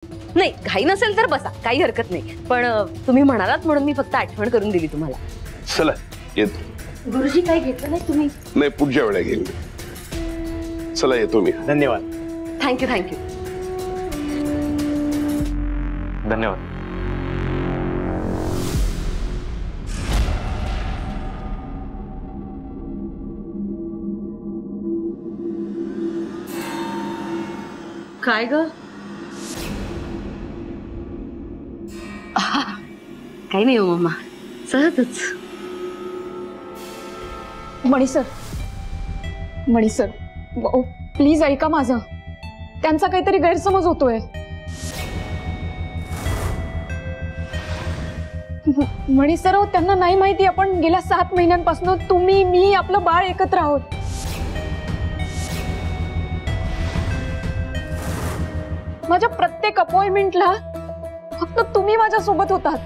नाही घाई नसेल तर बसा, काही हरकत नाही, पण तुम्ही म्हणालात म्हणून मी फक्त आठवण करून दिली तुम्हाला. चला येतो. गुरुजी काही घेतलं नाही तुम्ही? नाही पुढच्या वेळेला घेईन. चला येतो मी. धन्यवाद. Thank you thank you. धन्यवाद. काय ग? काही नाही हो मम्मा, सहजच. मणी सर प्लीज ऐका माझं. त्यांचा काहीतरी गैरसमज होतोय. मणी सर त्यांना नाही माहिती आपण गेल्या 7 महिन्यांपासून तुम्ही मी आपलं बाळ एकत्र आहोत. माझ्या प्रत्येक अपॉइंटमेंटला फक्त तुम्ही माझ्या सोबत होतात.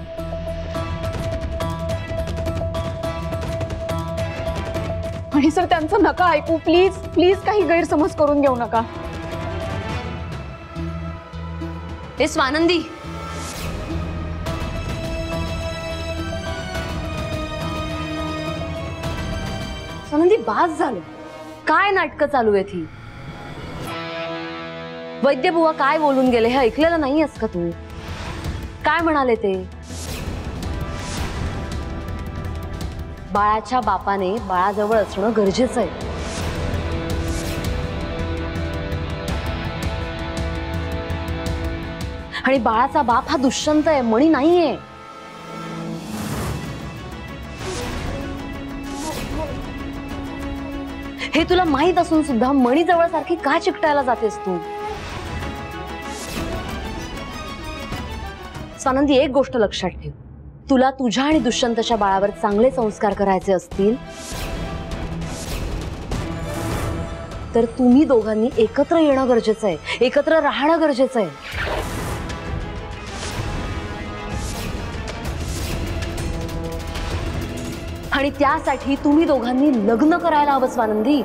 आणि सर त्यांचं नका ऐकू प्लीज प्लीज. काही गैरसमज करून घेऊ नका. हे स्वानंदी, स्वानंदी बास झालं. काय नाटकं चालू आहेत ही? वैद्य बुवा काय बोलून गेले हे ऐकलेलं नाहीयेस का तू? काय म्हणाले ते? बाळाच्या बापाने बाळाजवळ असणं गरजेचं आहे. आणि बाळाचा बाप हा दुष्यंत आहे, मणी नाहीये. हे तुला माहित असून सुद्धा मणी जवळ सारखी का चिकटायला जातेस तू? स्वानंदी एक गोष्ट लक्षात ठेव, तुला तुझ्या आणि दुष्यंतच्या बाळावर चांगले संस्कार करायचे असतील तर तुम्ही दोघांनी एकत्र येणं गरजेचं आहे, एकत्र राहणं गरजेचं आहे. आणि त्यासाठी तुम्ही दोघांनी लग्न करायला हवं स्वानंदी.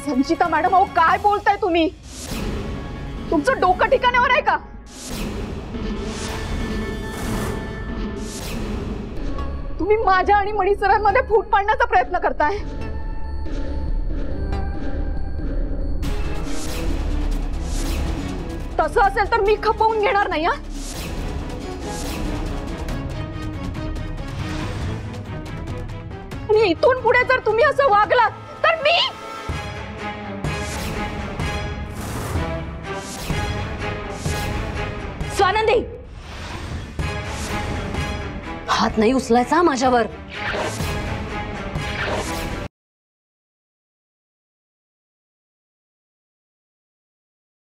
संचिता मॅडम अहो काय बोलताय तुम्ही? तुमचं डोकं ठिकाणावर आहे का? तुम्ही माझ्या आणि मणी सरांमध्ये फूट पाडण्याचा प्रयत्न करताय. तसं असेल तर मी खपवून घेणार नाही. आणि इथून पुढे जर तुम्ही असं वागलात तर मी स्वानंदी हात नाही उचलायचा माझ्यावर.